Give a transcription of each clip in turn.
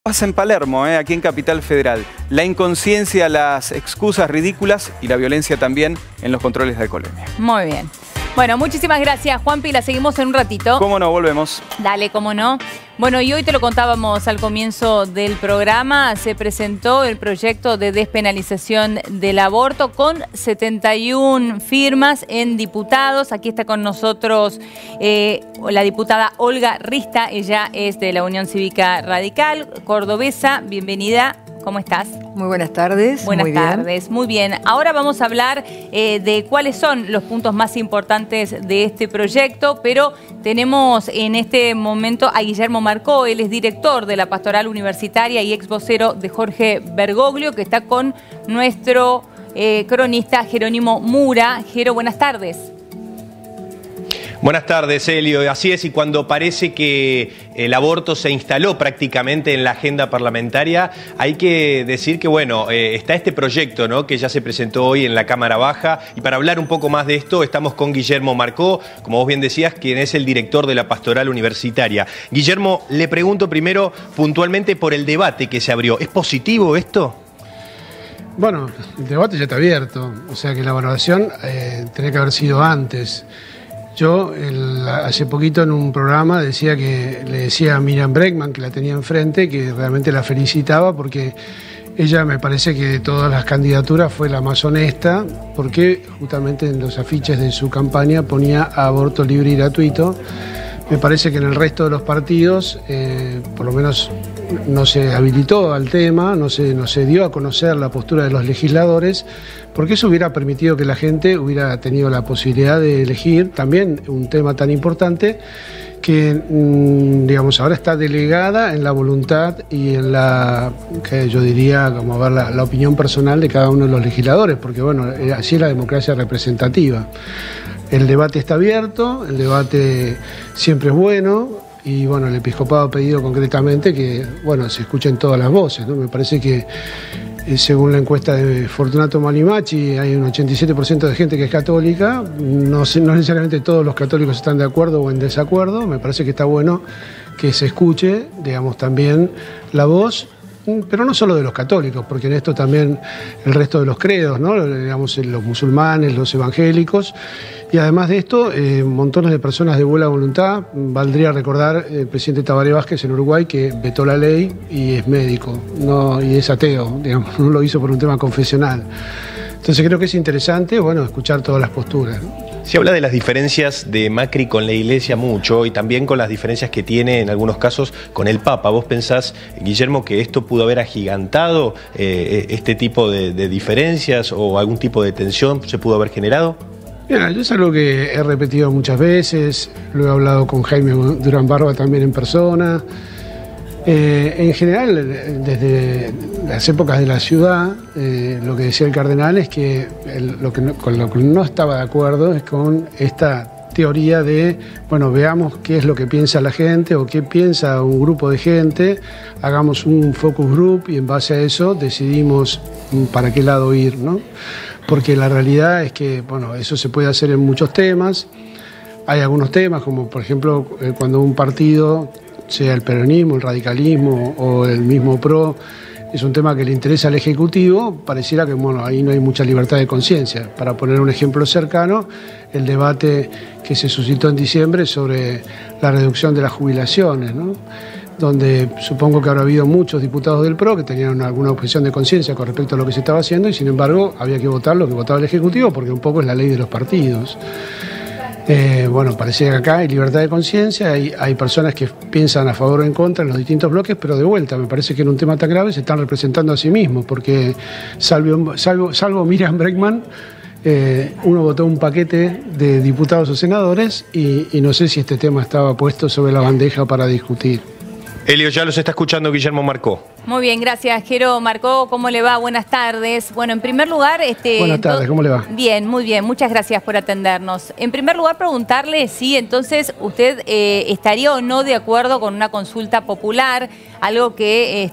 Pasa en Palermo, aquí en Capital Federal. La inconsciencia, las excusas ridículas y la violencia también en los controles de alcoholemia. Muy bien. Bueno, muchísimas gracias, Juanpi. La seguimos en un ratito. ¿Cómo no? Volvemos. Dale, cómo no. Bueno, y hoy te lo contábamos al comienzo del programa, se presentó el proyecto de despenalización del aborto con 71 firmas en diputados. Aquí está con nosotros la diputada Olga Rista, ella es de la Unión Cívica Radical, cordobesa. Bienvenida. ¿Cómo estás? Muy buenas tardes. Buenas tardes, muy bien. Ahora vamos a hablar de cuáles son los puntos más importantes de este proyecto, pero tenemos en este momento a Guillermo Marcó, él es director de la Pastoral Universitaria y ex vocero de Jorge Bergoglio, que está con nuestro cronista Jerónimo Mura. Jero, buenas tardes. Buenas tardes, Elio. Así es, y cuando parece que el aborto se instaló prácticamente en la agenda parlamentaria, hay que decir que, bueno, está este proyecto, ¿no?, que ya se presentó hoy en la Cámara Baja. Y para hablar un poco más de esto, estamos con Guillermo Marcó, como vos bien decías, quien es el director de la Pastoral Universitaria. Guillermo, le pregunto primero puntualmente por el debate que se abrió. ¿Es positivo esto? Bueno, el debate ya está abierto, o sea que la valoración tenía que haber sido antes. Yo hace poquito en un programa le decía a Miriam Bregman, que la tenía enfrente, que realmente la felicitaba porque ella, me parece que de todas las candidaturas fue la más honesta, porque justamente en los afiches de su campaña ponía aborto libre y gratuito. Me parece que en el resto de los partidos, por lo menos no se habilitó al tema, no se dio a conocer la postura de los legisladores, porque eso hubiera permitido que la gente hubiera tenido la posibilidad de elegir también un tema tan importante que, digamos, ahora está delegada en la voluntad y en la, que yo diría, como ver la opinión personal de cada uno de los legisladores, porque bueno, así es la democracia representativa. El debate está abierto, el debate siempre es bueno y bueno, el episcopado ha pedido concretamente que, bueno, se escuchen todas las voces, ¿no? Me parece que según la encuesta de Fortunato Malimachi hay un 87% de gente que es católica, no necesariamente todos los católicos están de acuerdo o en desacuerdo, me parece que está bueno que se escuche, digamos, también la voz, pero no solo de los católicos, porque en esto también el resto de los credos, ¿no?, digamos, los musulmanes, los evangélicos, y además de esto, montones de personas de buena voluntad. Valdría recordar el presidente Tabaré Vázquez en Uruguay, que vetó la ley y es médico, y es ateo, digamos, no lo hizo por un tema confesional. Entonces creo que es interesante, bueno, escuchar todas las posturas, ¿no? Se habla de las diferencias de Macri con la Iglesia mucho y también con las diferencias que tiene en algunos casos con el Papa. ¿Vos pensás, Guillermo, que esto pudo haber agigantado este tipo de diferencias o algún tipo de tensión se pudo haber generado? Mira, yo es algo que he repetido muchas veces, lo he hablado con Jaime Durán Barba también en persona. En general, desde las épocas de la ciudad, lo que decía el cardenal es que con lo que no estaba de acuerdo es con esta teoría de, bueno, veamos qué es lo que piensa la gente o qué piensa un grupo de gente, hagamos un focus group y en base a eso decidimos para qué lado ir, ¿no? Porque la realidad es que, bueno, eso se puede hacer en muchos temas. Hay algunos temas, como por ejemplo, cuando un partido, sea el peronismo, el radicalismo o el mismo PRO, es un tema que le interesa al Ejecutivo, pareciera que, bueno, ahí no hay mucha libertad de conciencia. Para poner un ejemplo cercano, el debate que se suscitó en diciembre sobre la reducción de las jubilaciones, ¿no?, donde supongo que habrá habido muchos diputados del PRO que tenían alguna objeción de conciencia con respecto a lo que se estaba haciendo y sin embargo había que votar lo que votaba el Ejecutivo porque un poco es la ley de los partidos. Bueno, parecía que acá hay libertad de conciencia, hay personas que piensan a favor o en contra en los distintos bloques, pero de vuelta, me parece que en un tema tan grave se están representando a sí mismos, porque salvo Miriam Bregman, uno votó un paquete de diputados o senadores y no sé si este tema estaba puesto sobre la bandeja para discutir. Elio, ya los está escuchando Guillermo Marcó. Muy bien, gracias, Jero Marcó. ¿Cómo le va? Buenas tardes. Bueno, en primer lugar... Buenas tardes, ¿cómo le va? Bien, muy bien. Muchas gracias por atendernos. En primer lugar, preguntarle si entonces usted estaría o no de acuerdo con una consulta popular, algo que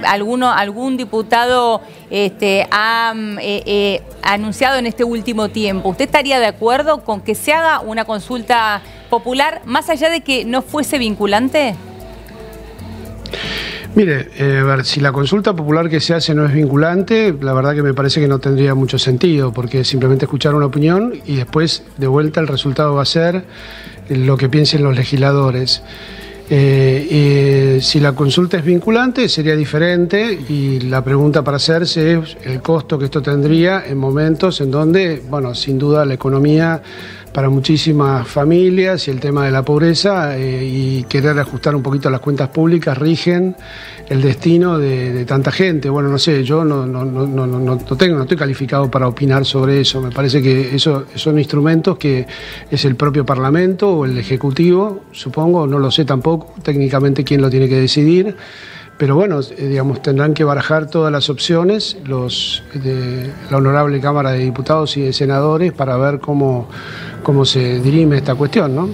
algún diputado ha anunciado en este último tiempo. ¿Usted estaría de acuerdo con que se haga una consulta popular, más allá de que no fuese vinculante? Mire, a ver, si la consulta popular que se hace no es vinculante, la verdad que me parece que no tendría mucho sentido, porque simplemente escuchar una opinión y después de vuelta el resultado va a ser lo que piensen los legisladores. Si la consulta es vinculante sería diferente y la pregunta para hacerse es el costo que esto tendría en momentos en donde, bueno, sin duda la economía para muchísimas familias y el tema de la pobreza y querer ajustar un poquito las cuentas públicas rigen el destino de tanta gente. Bueno, no sé, yo no estoy calificado para opinar sobre eso. Me parece que eso son instrumentos que es el propio Parlamento o el Ejecutivo, supongo, no lo sé tampoco técnicamente quién lo tiene que decidir. Pero bueno, digamos, tendrán que barajar todas las opciones la Honorable Cámara de Diputados y de Senadores para ver cómo se dirime esta cuestión, ¿no?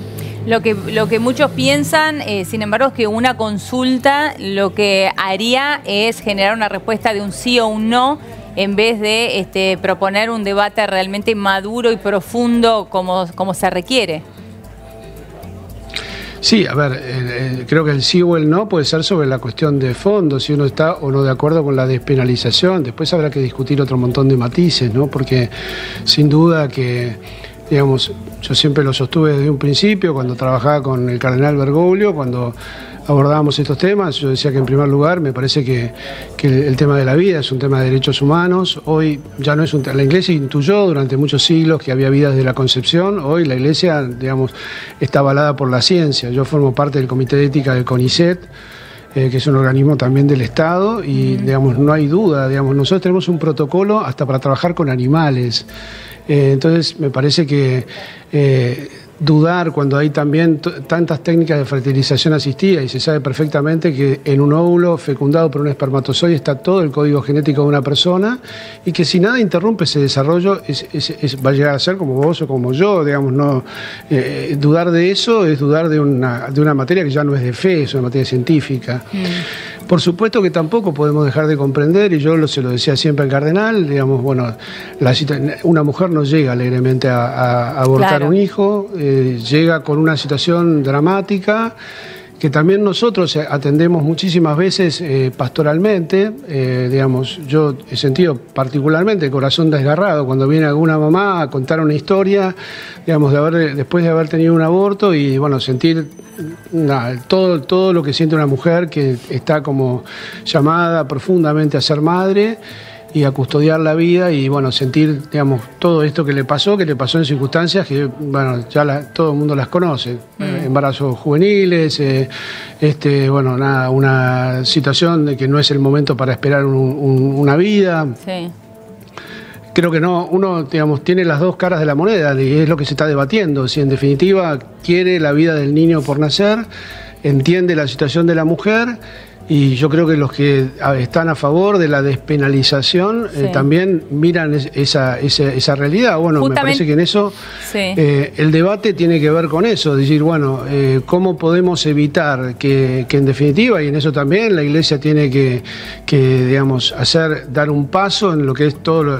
Lo que muchos piensan, sin embargo, es que una consulta lo que haría es generar una respuesta de un sí o un no, en vez de proponer un debate realmente maduro y profundo como se requiere. Sí, a ver, creo que el sí o el no puede ser sobre la cuestión de fondo, si uno está o no de acuerdo con la despenalización. Después habrá que discutir otro montón de matices, ¿no? Porque sin duda que, digamos, yo siempre lo sostuve desde un principio, cuando trabajaba con el cardenal Bergoglio, cuando abordábamos estos temas, yo decía que en primer lugar me parece que el tema de la vida es un tema de derechos humanos. Hoy ya no es un tema. La Iglesia intuyó durante muchos siglos que había vida desde la concepción. Hoy la Iglesia, digamos, está avalada por la ciencia. Yo formo parte del Comité de Ética del CONICET, que es un organismo también del Estado, y digamos, no hay duda, digamos, nosotros tenemos un protocolo hasta para trabajar con animales. Entonces me parece que dudar cuando hay también tantas técnicas de fertilización asistida y se sabe perfectamente que en un óvulo fecundado por un espermatozoide está todo el código genético de una persona y que si nada interrumpe ese desarrollo va a llegar a ser como vos o como yo, digamos, no dudar de eso es dudar de una materia que ya no es de fe, es una materia científica. Por supuesto que tampoco podemos dejar de comprender, y yo se lo decía siempre al cardenal, digamos, bueno, una mujer no llega alegremente a abortar un hijo, llega con una situación dramática que también nosotros atendemos muchísimas veces pastoralmente. Digamos, yo he sentido particularmente el corazón desgarrado cuando viene alguna mamá a contar una historia, digamos, después de haber tenido un aborto y, bueno, sentir todo lo que siente una mujer que está como llamada profundamente a ser madre y a custodiar la vida y, bueno, sentir, digamos, todo esto que le pasó en circunstancias que, bueno, ya todo el mundo las conoce. Embarazos juveniles, bueno, una situación de que no es el momento para esperar una vida. Sí. Creo que no, uno, digamos, tiene las dos caras de la moneda y es lo que se está debatiendo. Si en definitiva quiere la vida del niño por nacer, entiende la situación de la mujer. Y yo creo que los que están a favor de la despenalización también miran esa realidad. Bueno, me parece que en eso el debate tiene que ver con eso, decir, bueno, ¿cómo podemos evitar que en definitiva, y en eso también la Iglesia tiene que digamos, dar un paso en lo que es todo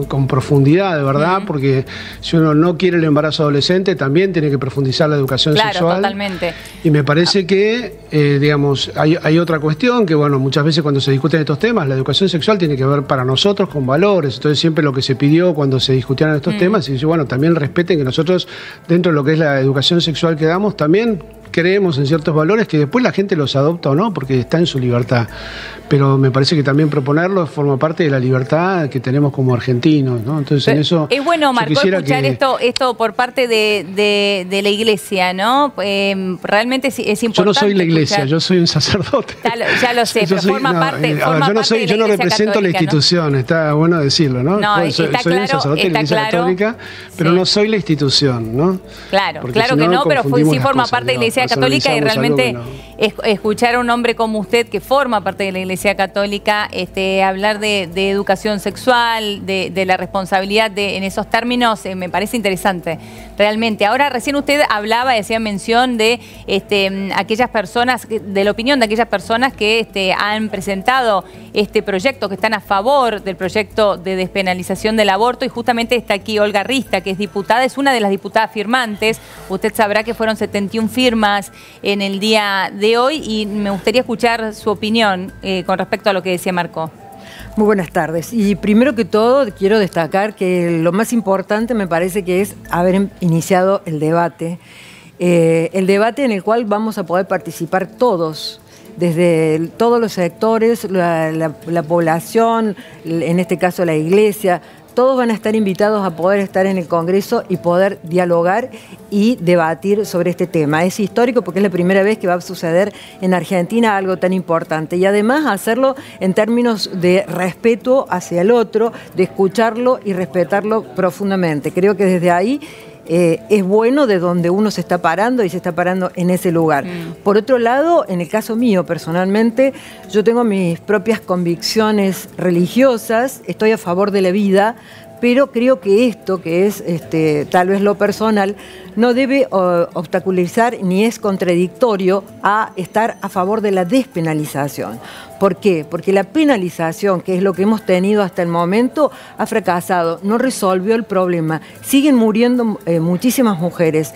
con profundidad, de verdad, porque si uno no quiere el embarazo adolescente, también tiene que profundizar la educación sexual. Totalmente. Y me parece que, digamos, hay otra cuestión que, bueno, muchas veces cuando se discuten estos temas, la educación sexual tiene que ver para nosotros con valores. Entonces siempre lo que se pidió cuando se discutían estos temas, y dice, bueno, también respeten que nosotros, dentro de lo que es la educación sexual que damos, también creemos en ciertos valores que después la gente los adopta o no, porque está en su libertad. Pero me parece que también proponerlo forma parte de la libertad que tenemos como argentinos, ¿no? Entonces en eso es bueno, Marco, escuchar esto por parte de la Iglesia, ¿no? Realmente es importante. Yo no soy la Iglesia, yo soy un sacerdote. Ya lo sé, pero forma parte yo no represento la institución, ¿no? Está bueno decirlo, ¿no? Soy un sacerdote de la Iglesia Católica, pero no soy la institución, ¿no? Claro, claro que no, pero sí forma parte de la Iglesia Católica, y realmente escuchar a un hombre como usted que forma parte de la Iglesia Católica hablar de educación sexual, de la responsabilidad en esos términos, me parece interesante, realmente. Ahora, recién usted hablaba y hacía mención de aquellas personas, de la opinión de aquellas personas que han presentado este proyecto, que están a favor del proyecto de despenalización del aborto, y justamente está aquí Olga Rista, que es diputada, es una de las diputadas firmantes. Usted sabrá que fueron 71 firmas firmas en el día de hoy y me gustaría escuchar su opinión con respecto a lo que decía Marcó. Muy buenas tardes. Y primero que todo quiero destacar que lo más importante me parece que es haber iniciado el debate en el cual vamos a poder participar todos, desde todos los sectores, la población, en este caso la iglesia. Todos van a estar invitados a poder estar en el Congreso y poder dialogar y debatir sobre este tema. Es histórico porque es la primera vez que va a suceder en Argentina algo tan importante. Y además hacerlo en términos de respeto hacia el otro, de escucharlo y respetarlo profundamente. Creo que desde ahí es bueno de donde uno se está parando y se está parando en ese lugar. Por otro lado, en el caso mío personalmente, yo tengo mis propias convicciones religiosas, estoy a favor de la vida, pero creo que esto, que es tal vez lo personal, no debe obstaculizar ni es contradictorio a estar a favor de la despenalización. ¿Por qué? Porque la penalización, que es lo que hemos tenido hasta el momento, ha fracasado, no resolvió el problema. Siguen muriendo muchísimas mujeres.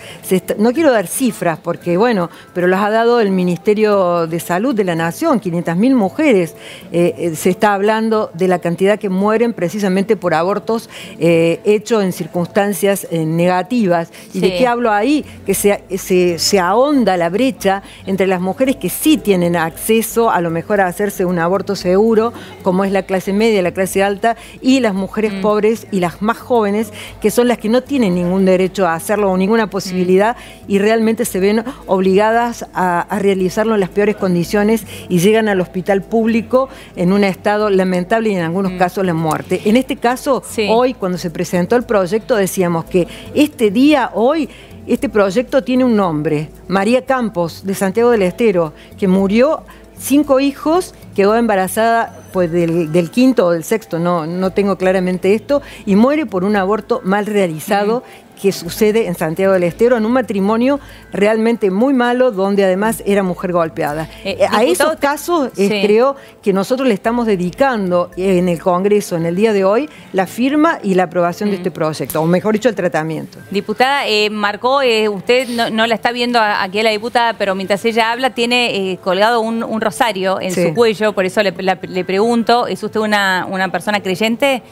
No quiero dar cifras, porque bueno, pero las ha dado el Ministerio de Salud de la Nación, 500.000 mujeres. Se está hablando de la cantidad que mueren precisamente por abortos hechos en circunstancias negativas. ¿Y de qué hablo ahí? Que se ahonda la brecha entre las mujeres que sí tienen acceso a lo mejor a hacerse un aborto seguro, como es la clase media, la clase alta, y las mujeres pobres y las más jóvenes, que son las que no tienen ningún derecho a hacerlo o ninguna posibilidad y realmente se ven obligadas a realizarlo en las peores condiciones y llegan al hospital público en un estado lamentable y en algunos casos la muerte. En este caso, hoy cuando se presentó el proyecto decíamos que este día, hoy, este proyecto tiene un nombre, María Campos, de Santiago del Estero, que murió 5 hijos, quedó embarazada pues, del quinto o del sexto, no tengo claramente esto, y muere por un aborto mal realizado que sucede en Santiago del Estero, en un matrimonio realmente muy malo, donde además era mujer golpeada. A esos casos creo que nosotros le estamos dedicando en el Congreso, en el día de hoy, la firma y la aprobación de este proyecto, o mejor dicho, el tratamiento. Diputada, Marcó, usted no la está viendo aquí a la diputada, pero mientras ella habla tiene colgado un rosario en su cuello, por eso le pregunto, ¿es usted una persona creyente?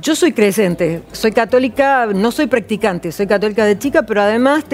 Yo soy creyente, soy católica, no soy practicante, soy católica de chica, pero además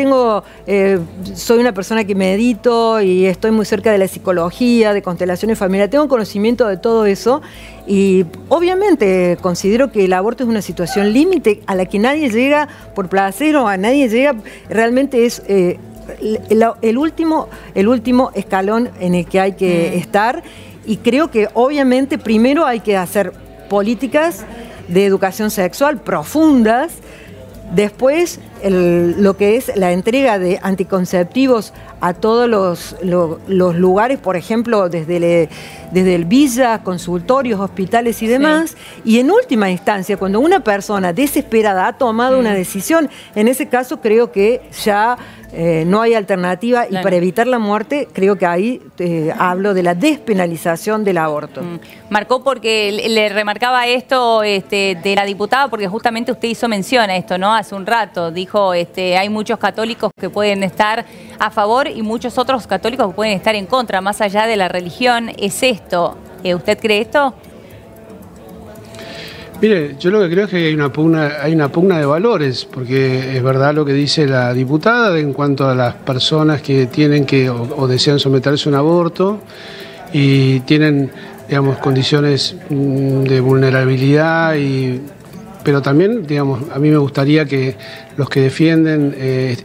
soy una persona que medito y estoy muy cerca de la psicología, de constelaciones familiares, tengo conocimiento de todo eso y obviamente considero que el aborto es una situación límite a la que nadie llega por placer o a nadie llega, realmente es el último escalón en el que hay que estar y creo que obviamente primero hay que hacer políticas de educación sexual profundas, después lo que es la entrega de anticonceptivos a todos los lugares, por ejemplo, desde el villa, consultorios, hospitales y demás, y en última instancia, cuando una persona desesperada ha tomado una decisión, en ese caso creo que ya no hay alternativa y para evitar la muerte, creo que ahí hablo de la despenalización del aborto. Marcó porque le remarcaba esto de la diputada, porque justamente usted hizo mención a esto, ¿no? Hace un rato dijo, hay muchos católicos que pueden estar a favor y muchos otros católicos que pueden estar en contra, más allá de la religión. ¿Es esto? ¿Usted cree esto? Mire, yo lo que creo es que hay una pugna de valores, porque es verdad lo que dice la diputada en cuanto a las personas que tienen que o desean someterse a un aborto y tienen, digamos, condiciones de vulnerabilidad pero también, digamos, a mí me gustaría que los que defienden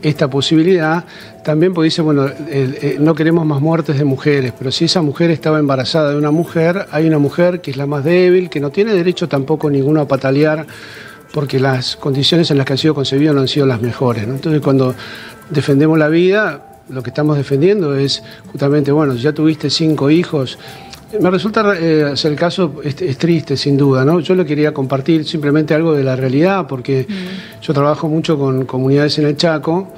esta posibilidad también pues dicen, bueno, no queremos más muertes de mujeres, pero si esa mujer estaba embarazada de una mujer, hay una mujer que es la más débil, que no tiene derecho tampoco ninguno a patalear, porque las condiciones en las que ha sido concebido no han sido las mejores, ¿no? Entonces, cuando defendemos la vida, lo que estamos defendiendo es justamente, bueno, si ya tuviste 5 hijos. Me resulta el caso es triste, sin duda, ¿no? Yo le quería compartir simplemente algo de la realidad, porque yo trabajo mucho con comunidades en el Chaco.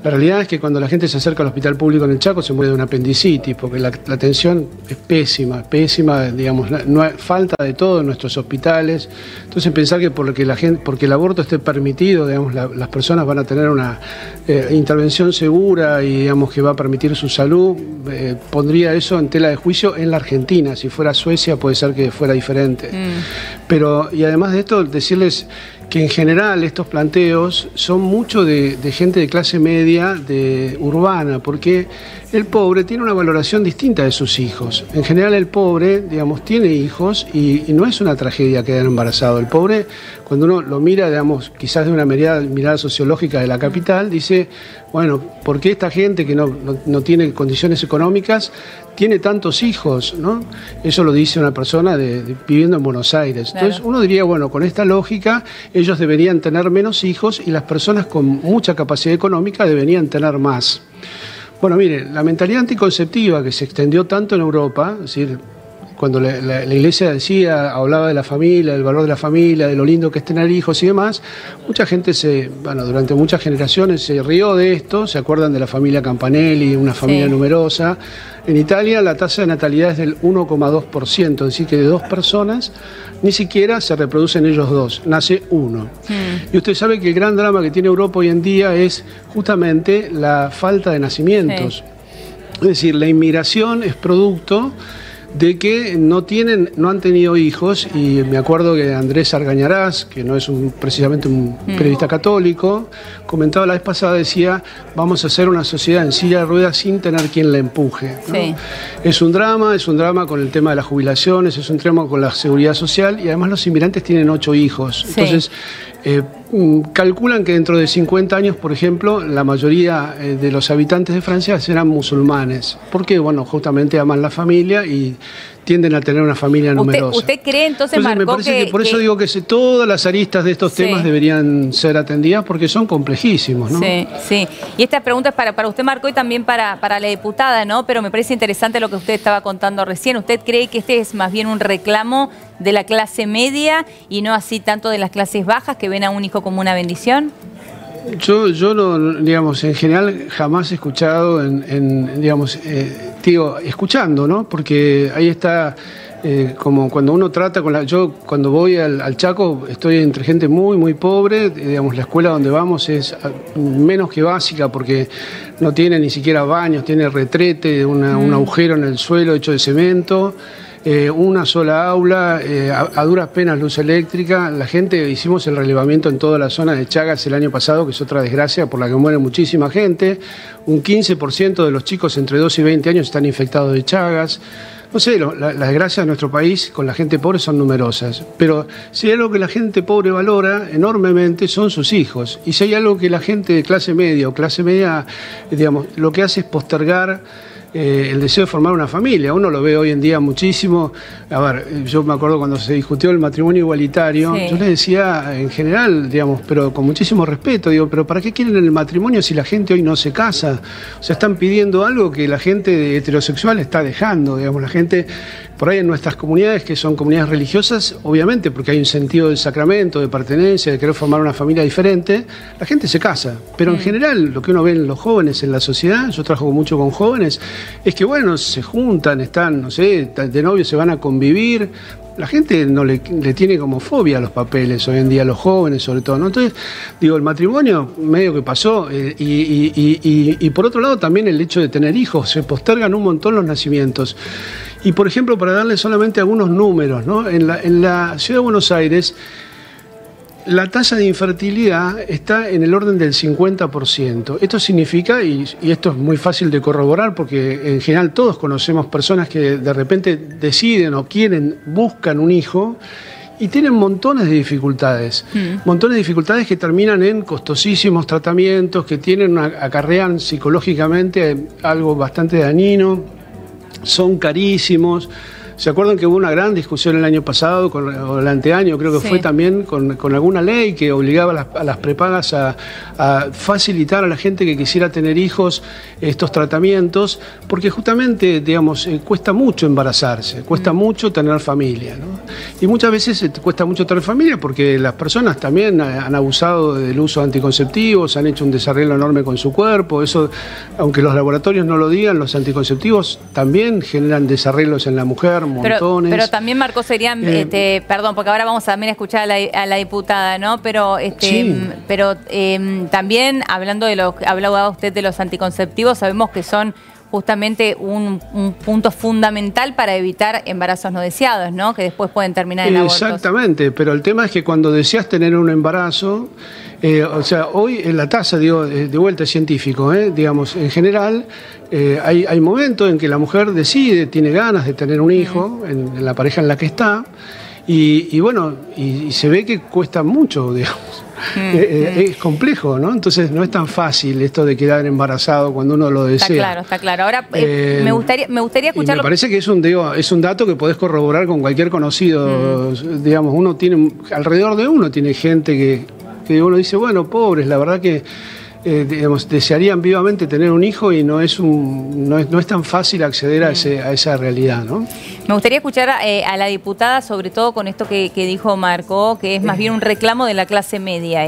La realidad es que cuando la gente se acerca al hospital público en el Chaco se muere de una apendicitis, porque la atención es pésima, digamos, no hay, falta de todo en nuestros hospitales. Entonces pensar que porque el aborto esté permitido, digamos, las personas van a tener una intervención segura y digamos que va a permitir su salud, pondría eso en tela de juicio en la Argentina. Si fuera Suecia puede ser que fuera diferente. Pero, y además de esto, decirles que en general estos planteos son mucho de gente de clase media, urbana, porque el pobre tiene una valoración distinta de sus hijos. En general el pobre, digamos, tiene hijos y no es una tragedia quedar embarazado. El pobre, cuando uno lo mira, digamos, quizás de una mirada sociológica de la capital, dice, bueno, ¿por qué esta gente que no tiene condiciones económicas tiene tantos hijos, ¿no? Eso lo dice una persona viviendo en Buenos Aires. Claro. Entonces uno diría, bueno, con esta lógica ellos deberían tener menos hijos y las personas con mucha capacidad económica deberían tener más. Bueno, mire, la mentalidad anticonceptiva que se extendió tanto en Europa, es decir, cuando la Iglesia hablaba de la familia, del valor de la familia, de lo lindo que es tener hijos y demás, mucha gente durante muchas generaciones se rió de esto, se acuerdan de la familia Campanelli, una familia numerosa. En Italia la tasa de natalidad es del 1,2%, es decir, que de 2 personas ni siquiera se reproducen ellos 2, nace 1. Y usted sabe que el gran drama que tiene Europa hoy en día es justamente la falta de nacimientos. Es decir, la inmigración es producto de que no han tenido hijos, y me acuerdo que Andrés Argañarás, que no es precisamente un periodista católico, comentaba la vez pasada, decía, vamos a hacer una sociedad en silla de ruedas sin tener quien la empuje, ¿no? Sí. Es un drama con el tema de las jubilaciones, es un drama con la seguridad social, y además los inmigrantes tienen 8 hijos. Sí. Entonces, calculan que dentro de 50 años, por ejemplo, la mayoría de los habitantes de Francia serán musulmanes, porque, bueno, justamente aman la familia y tienden a tener una familia numerosa. ¿Usted cree entonces, Marcó, me parece que por eso digo que todas las aristas de estos temas deberían ser atendidas porque son complejísimos, ¿no? Sí, sí. Y esta pregunta es para usted, Marcó, y también para la diputada, ¿no? Pero me parece interesante lo que usted estaba contando recién. ¿Usted cree que este es más bien un reclamo de la clase media y no así tanto de las clases bajas que ven a un hijo como una bendición? Yo no, digamos, en general jamás he escuchado, escuchando, ¿no? Porque ahí está, como cuando uno trata yo cuando voy al Chaco estoy entre gente muy, muy pobre, digamos, la escuela donde vamos es menos que básica porque no tiene ni siquiera baños, tiene retrete, un agujero en el suelo hecho de cemento. Una sola aula, a duras penas luz eléctrica. La gente, hicimos el relevamiento en toda la zona de Chagas el año pasado, que es otra desgracia por la que muere muchísima gente. Un 15% de los chicos entre 2 y 20 años están infectados de Chagas. No sé, las desgracias de nuestro país con la gente pobre son numerosas, pero si hay algo que la gente pobre valora enormemente son sus hijos. Y si hay algo que la gente de clase media o clase media, digamos, lo que hace es postergar el deseo de formar una familia. Uno lo ve hoy en día muchísimo. A ver, yo me acuerdo cuando se discutió el matrimonio igualitario, yo les decía en general, digamos, pero con muchísimo respeto, digo, pero ¿para qué quieren el matrimonio si la gente hoy no se casa? O sea, están pidiendo algo que la gente heterosexual está dejando, digamos, la gente por ahí en nuestras comunidades, que son comunidades religiosas, obviamente, porque hay un sentido del sacramento, de pertenencia, de querer formar una familia diferente, la gente se casa. Pero en general, lo que uno ve en los jóvenes, en la sociedad, yo trabajo mucho con jóvenes, es que, bueno, se juntan, están, no sé, de novios, se van a convivir. La gente no le tiene como fobia a los papeles hoy en día, a los jóvenes sobre todo, ¿no? Entonces, digo, el matrimonio medio que pasó y por otro lado también el hecho de tener hijos, se postergan un montón los nacimientos. Y por ejemplo, para darle solamente algunos números, ¿no? En la ciudad de Buenos Aires, la tasa de infertilidad está en el orden del 50%. Esto significa, y esto es muy fácil de corroborar, porque en general todos conocemos personas que de repente deciden o buscan un hijo y tienen montones de dificultades. Montones de dificultades que terminan en costosísimos tratamientos, que acarrean psicológicamente algo bastante dañino, son carísimos. ¿Se acuerdan que hubo una gran discusión el año pasado, o el anteaño, creo que fue también, con alguna ley que obligaba a las prepagas a facilitar a la gente que quisiera tener hijos estos tratamientos? Porque justamente, digamos, cuesta mucho embarazarse, cuesta mucho tener familia, ¿no? Y muchas veces cuesta mucho tener familia porque las personas también han abusado del uso de anticonceptivos, han hecho un desarreglo enorme con su cuerpo. Eso, aunque los laboratorios no lo digan, los anticonceptivos también generan desarreglos en la mujer, montones. Pero también, Marco, serían, perdón, porque ahora vamos también a escuchar a la diputada, ¿no? Pero, también, hablando de hablaba usted de los anticonceptivos, sabemos que son justamente un punto fundamental para evitar embarazos no deseados, ¿no? Que después pueden terminar en abortos. Exactamente, pero el tema es que cuando deseas tener un embarazo, o sea, hoy en la tasa, digo, de vuelta científico, digamos, en general, hay momentos en que la mujer decide, tiene ganas de tener un hijo en la pareja en la que está, y bueno, y se ve que cuesta mucho, digamos. Es complejo, ¿no? Entonces no es tan fácil esto de quedar embarazado cuando uno lo desea. Está claro. Ahora, me gustaría escucharlo. Me parece que es un dato que podés corroborar con cualquier conocido. Digamos, uno tiene, alrededor de uno tiene gente que uno dice, bueno, pobres, la verdad que digamos, desearían vivamente tener un hijo y no es tan fácil acceder a esa realidad, ¿no? Me gustaría escuchar a la diputada, sobre todo con esto que dijo Marco, que es más bien un reclamo de la clase media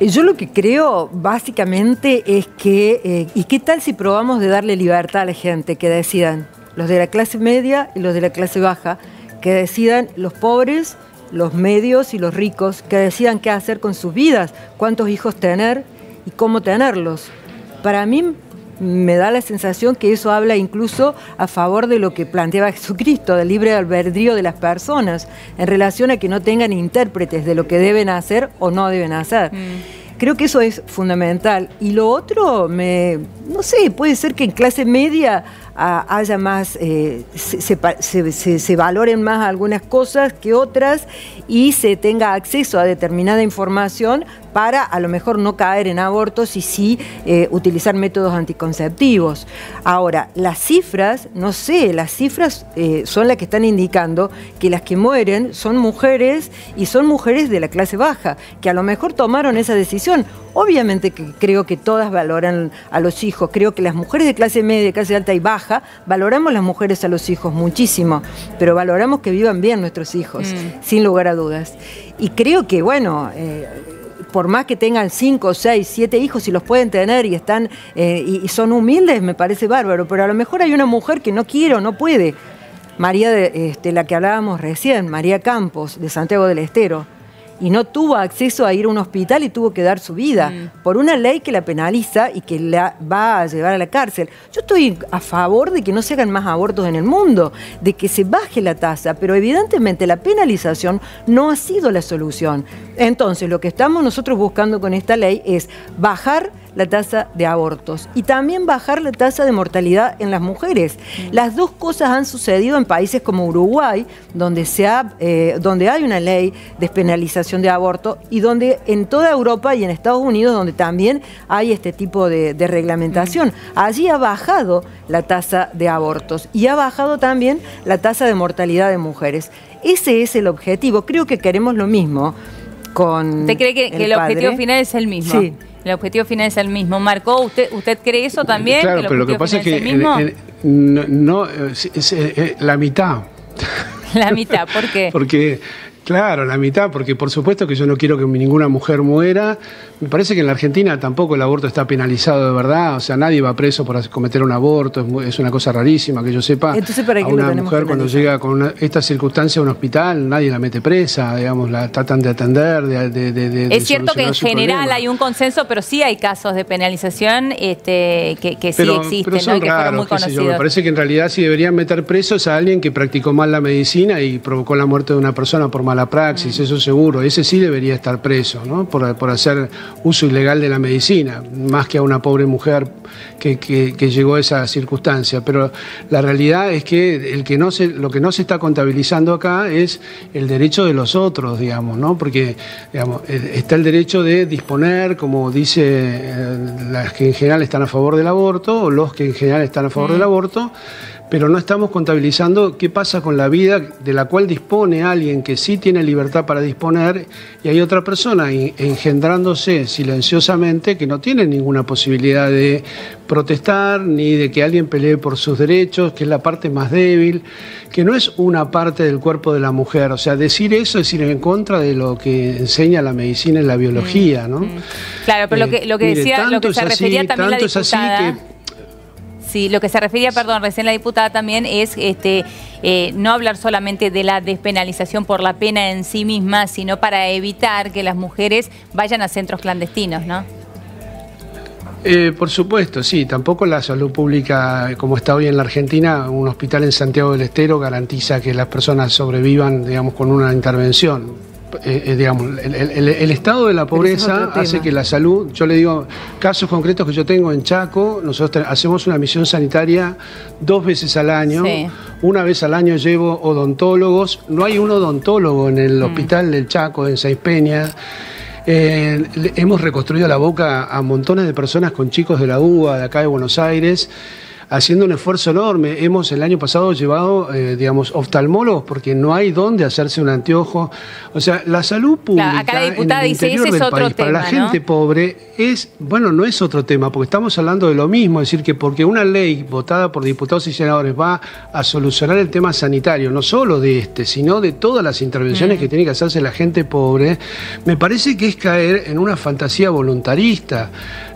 Yo lo que creo básicamente es que, ¿y qué tal si probamos de darle libertad a la gente que decidan? Los de la clase media y los de la clase baja, que decidan los pobres, los medios y los ricos, que decidan qué hacer con sus vidas, cuántos hijos tener y cómo tenerlos. Para mí me da la sensación que eso habla incluso a favor de lo que planteaba Jesucristo, del libre albedrío de las personas, en relación a que no tengan intérpretes de lo que deben hacer o no deben hacer. Creo que eso es fundamental. Y lo otro, no sé, puede ser que en clase media haya más, se valoren más algunas cosas que otras y se tenga acceso a determinada información para a lo mejor no caer en abortos y sí utilizar métodos anticonceptivos. Ahora, las cifras, no sé, las cifras son las que están indicando que las que mueren son mujeres y son mujeres de la clase baja, que a lo mejor tomaron esa decisión. Obviamente que creo que todas valoran a los hijos, creo que las mujeres de clase media, clase alta y baja, valoramos las mujeres a los hijos muchísimo, pero valoramos que vivan bien nuestros hijos, sin lugar a dudas. Y creo que, bueno, por más que tengan 5, 6, 7 hijos, si los pueden tener y están y son humildes, me parece bárbaro, pero a lo mejor hay una mujer que no quiere o no puede. María, la que hablábamos recién, María Campos, de Santiago del Estero, y no tuvo acceso a ir a un hospital y tuvo que dar su vida por una ley que la penaliza y que la va a llevar a la cárcel. Yo estoy a favor de que no se hagan más abortos en el mundo, de que se baje la tasa, pero evidentemente la penalización no ha sido la solución. Entonces, lo que estamos nosotros buscando con esta ley es bajar la tasa de abortos y también bajar la tasa de mortalidad en las mujeres. Las dos cosas han sucedido en países como Uruguay, donde hay una ley de despenalización de aborto y donde en toda Europa y en Estados Unidos, donde también hay este tipo de reglamentación. Allí ha bajado la tasa de abortos y ha bajado también la tasa de mortalidad de mujeres. Ese es el objetivo. Creo que queremos lo mismo con ¿Usted cree que el objetivo final es el mismo? Sí. El objetivo final es el mismo. Marco, ¿usted cree eso también? Claro, pero lo que pasa es que la mitad. La mitad, ¿por qué? Porque, claro, la mitad, porque por supuesto que yo no quiero que ninguna mujer muera. Me parece que en la Argentina tampoco el aborto está penalizado de verdad, o sea, nadie va preso por cometer un aborto, es una cosa rarísima que yo sepa. Entonces, ¿para qué a una mujer cuando llega con esta circunstancia a un hospital, nadie la mete presa, digamos, la tratan de atender, Es cierto que en general hay un consenso, pero sí hay casos de penalización que sí existen, pero son ¿no? Y que fueron muy conocidos. Me parece que en realidad sí deberían meter presos a alguien que practicó mal la medicina y provocó la muerte de una persona por mala praxis, eso seguro, ese sí debería estar preso, ¿no? Por hacer uso ilegal de la medicina, más que a una pobre mujer que llegó a esa circunstancia. Pero la realidad es que lo que no se está contabilizando acá es el derecho de los otros, digamos, ¿no? Porque, digamos, está el derecho de disponer, como dice las que en general están a favor del aborto, o los que en general están a favor del aborto, pero no estamos contabilizando qué pasa con la vida de la cual dispone alguien que sí tiene libertad para disponer, y hay otra persona engendrándose silenciosamente que no tiene ninguna posibilidad de protestar ni de que alguien pelee por sus derechos, que es la parte más débil, que no es una parte del cuerpo de la mujer. O sea, decir eso es ir en contra de lo que enseña la medicina y la biología, ¿no? Claro, pero lo que decía, lo que se refería también la diputada. Es así que, sí, lo que se refería, perdón, recién la diputada también es no hablar solamente de la despenalización por la pena en sí misma, sino para evitar que las mujeres vayan a centros clandestinos, ¿no? Por supuesto, sí. Tampoco la salud pública, como está hoy en la Argentina, un hospital en Santiago del Estero garantiza que las personas sobrevivan, digamos, con una intervención. Digamos, el estado de la pobreza hace que la salud, yo le digo, casos concretos que yo tengo en Chaco, nosotros hacemos una misión sanitaria 2 veces al año, sí. Una vez al año llevo odontólogos, no hay un odontólogo en el hospital del Chaco, en Seis Peñas. Hemos reconstruido la boca a montones de personas con chicos de la UBA, de acá de Buenos Aires, haciendo un esfuerzo enorme. Hemos el año pasado llevado, digamos, oftalmólogos porque no hay dónde hacerse un anteojo. O sea, la salud pública, claro, acá la diputada en el dice, interior del país, para la gente pobre, no es otro tema, porque estamos hablando de lo mismo, es decir, que porque una ley votada por diputados y senadores va a solucionar el tema sanitario, no solo de sino de todas las intervenciones que tiene que hacerse la gente pobre, me parece que es caer en una fantasía voluntarista.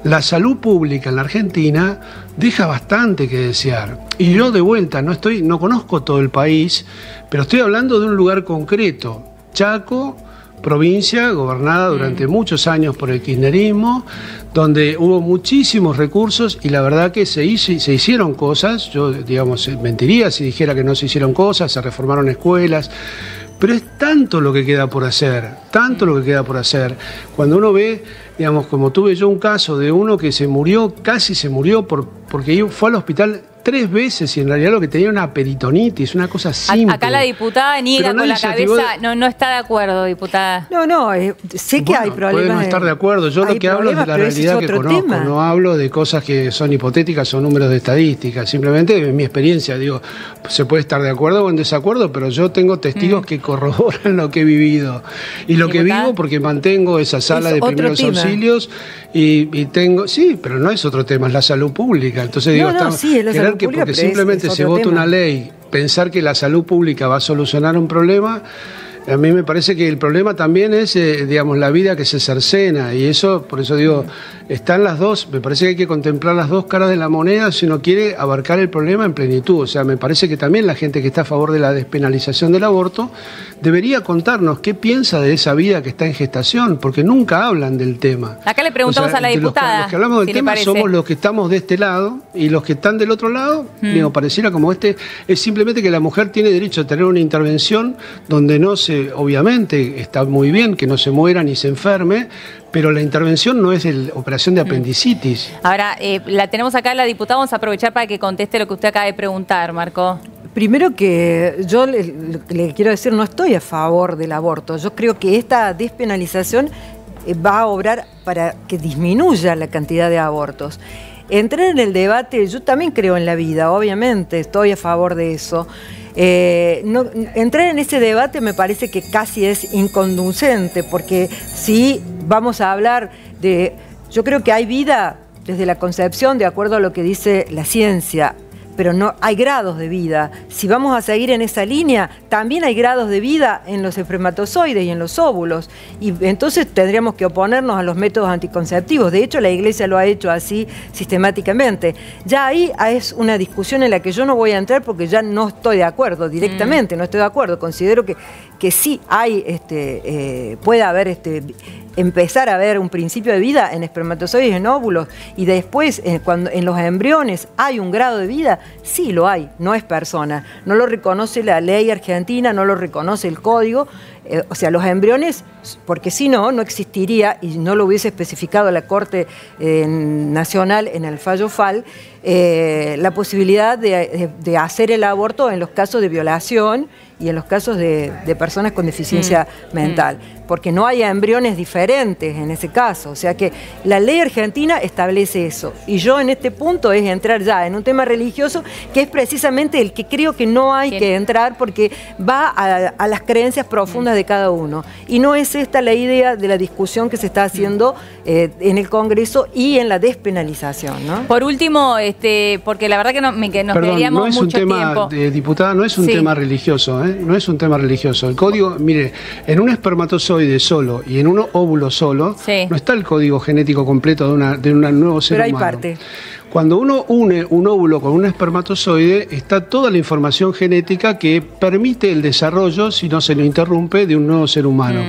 La salud pública en la Argentina deja bastante que desear. Y yo de vuelta, no conozco todo el país, pero estoy hablando de un lugar concreto. Chaco, provincia gobernada durante muchos años por el kirchnerismo, donde hubo muchísimos recursos y la verdad que se hicieron cosas. Yo, digamos, mentiría si dijera que no se hicieron cosas, se reformaron escuelas. Pero es tanto lo que queda por hacer, tanto lo que queda por hacer. Cuando uno ve, digamos, como tuve yo un caso de uno que se murió, casi se murió porque fue al hospital 3 veces y en realidad lo que tenía una peritonitis, una cosa simple. Acá la diputada niega con la cabeza, no está de acuerdo, diputada. No, sé que hay problemas. Puede no estar de acuerdo, yo lo que hablo es de la realidad que conozco, no hablo de cosas que son hipotéticas o números de estadística, simplemente en mi experiencia, digo, se puede estar de acuerdo o en desacuerdo, pero yo tengo testigos que corroboran lo que he vivido. Y lo que vivo porque mantengo esa sala de primeros auxilios y tengo, sí, pero no es otro tema, es la salud pública. Entonces digo, querer que porque simplemente se vota una ley, pensar que la salud pública va a solucionar un problema, a mí me parece que el problema también es, digamos, la vida que se cercena, y eso, por eso digo, están las dos, me parece que hay que contemplar las dos caras de la moneda si uno quiere abarcar el problema en plenitud. O sea, me parece que también la gente que está a favor de la despenalización del aborto debería contarnos qué piensa de esa vida que está en gestación, porque nunca hablan del tema. Acá le preguntamos a la diputada. Los que hablamos del tema somos los que estamos de este lado, y los que están del otro lado, digo, pareciera como es simplemente que la mujer tiene derecho a tener una intervención donde no se, obviamente, está muy bien que no se muera ni se enferme, pero la intervención no es operación de apendicitis. Ahora, la tenemos acá la diputada, vamos a aprovechar para que conteste lo que usted acaba de preguntar, Marco. Primero que yo le quiero decir, no estoy a favor del aborto. Yo creo que esta despenalización va a obrar para que disminuya la cantidad de abortos. Entrar en el debate, yo también creo en la vida, obviamente, estoy a favor de eso. Entrar en ese debate me parece que casi es inconducente, porque si vamos a hablar de... Yo creo que hay vida desde la concepción, de acuerdo a lo que dice la ciencia, pero no hay grados de vida. Si vamos a seguir en esa línea, también hay grados de vida en los espermatozoides y en los óvulos. Y entonces tendríamos que oponernos a los métodos anticonceptivos. De hecho, la Iglesia lo ha hecho así sistemáticamente. Ya ahí es una discusión en la que yo no voy a entrar porque ya no estoy de acuerdo directamente, no estoy de acuerdo. Considero que sí hay, puede haber empezar a ver un principio de vida en espermatozoides, en óvulos, y después cuando en los embriones hay un grado de vida, sí lo hay, no es persona. No lo reconoce la ley argentina, no lo reconoce el código. O sea, los embriones, porque si no, no existiría, y no lo hubiese especificado la Corte Nacional en el fallo FAL, la posibilidad de hacer el aborto en los casos de violación y en los casos de personas con deficiencia mental, porque no hay embriones diferentes en ese caso. O sea que la ley argentina establece eso. Y yo en este punto es entrar ya en un tema religioso, que es precisamente el que creo que no hay que entrar, porque va a las creencias profundas de cada uno. Y no es esta la idea de la discusión que se está haciendo en el Congreso y en la despenalización, ¿no? Por último, porque la verdad que nos quedaríamos mucho tiempo. Diputada, no es un tema religioso, ¿eh? No es un tema religioso. El código, mire, en un espermatozoide solo y en un óvulo solo, no está el código genético completo de un nuevo ser humano. Pero hay parte. Cuando uno une un óvulo con un espermatozoide, está toda la información genética que permite el desarrollo, si no se lo interrumpe, de un nuevo ser humano.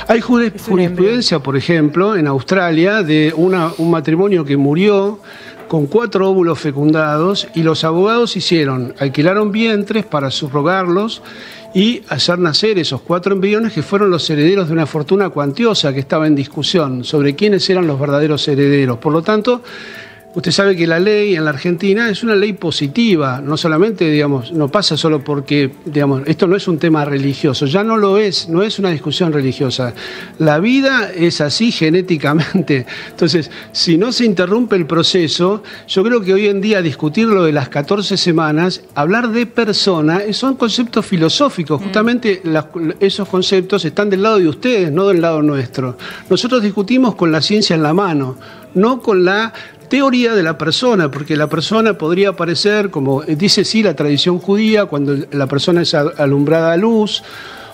Hay jurisprudencia, por ejemplo, en Australia, de un matrimonio que murió con 4 óvulos fecundados, y los abogados alquilaron vientres para subrogarlos y hacer nacer esos 4 embriones que fueron los herederos de una fortuna cuantiosa que estaba en discusión sobre quiénes eran los verdaderos herederos. Por lo tanto, usted sabe que la ley en la Argentina es una ley positiva, no solamente, digamos, no pasa solo porque, digamos, esto no es un tema religioso, ya no lo es, no es una discusión religiosa. La vida es así genéticamente. Entonces, si no se interrumpe el proceso, yo creo que hoy en día discutir lo de las 14 semanas, hablar de persona, son conceptos filosóficos. Justamente esos conceptos están del lado de ustedes, no del lado nuestro. Nosotros discutimos con la ciencia en la mano, no con la teoría de la persona, porque la persona podría aparecer, como dice la tradición judía, cuando la persona es alumbrada a luz,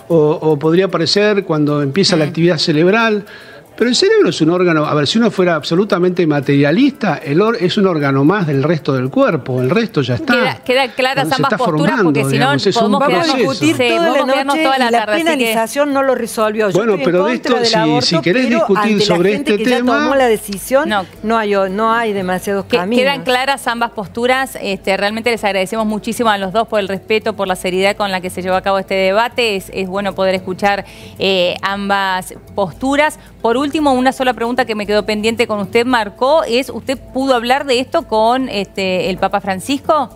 o podría aparecer cuando empieza la actividad cerebral. Pero el cerebro es un órgano, a ver, si uno fuera absolutamente materialista, es un órgano más del resto del cuerpo, el resto ya está. Queda claras ambas posturas, porque si no podemos discutir toda la noche, y la penalización no lo resolvió. Yo bueno, pero de esto, si querés discutir sobre este tema, que ya tomó la decisión, no hay demasiados caminos. Quedan claras ambas posturas. Realmente les agradecemos muchísimo a los dos por el respeto, por la seriedad con la que se llevó a cabo este debate. Es bueno poder escuchar ambas posturas. Por último, una sola pregunta que me quedó pendiente con usted, Marcó, es: ¿usted pudo hablar de esto con el Papa Francisco?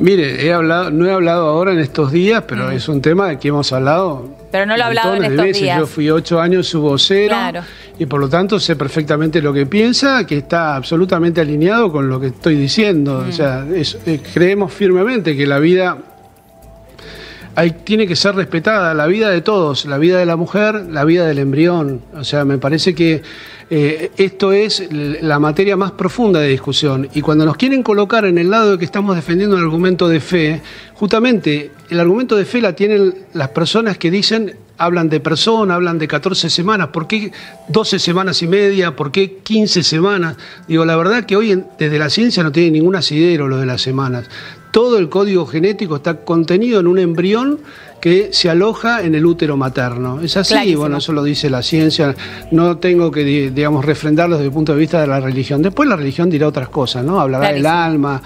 Mire, no he hablado ahora en estos días, pero es un tema de que hemos hablado. Pero no lo he hablado en estos días. Yo fui 8 años su vocero, y por lo tanto sé perfectamente lo que piensa, que está absolutamente alineado con lo que estoy diciendo. O sea, creemos firmemente que la vida tiene que ser respetada, la vida de todos, la vida de la mujer, la vida del embrión. O sea, me parece que esto es la materia más profunda de discusión. Y cuando nos quieren colocar en el lado de que estamos defendiendo un argumento de fe, justamente el argumento de fe la tienen las personas que hablan de persona, hablan de 14 semanas. ¿Por qué 12 semanas y media? ¿Por qué 15 semanas? Digo, la verdad que hoy desde la ciencia no tiene ningún asidero lo de las semanas. Todo el código genético está contenido en un embrión que se aloja en el útero materno. Es así. Clarísimo. Bueno, eso lo dice la ciencia. No tengo que, digamos, refrendarlo desde el punto de vista de la religión. Después la religión dirá otras cosas, ¿no? Hablará del alma.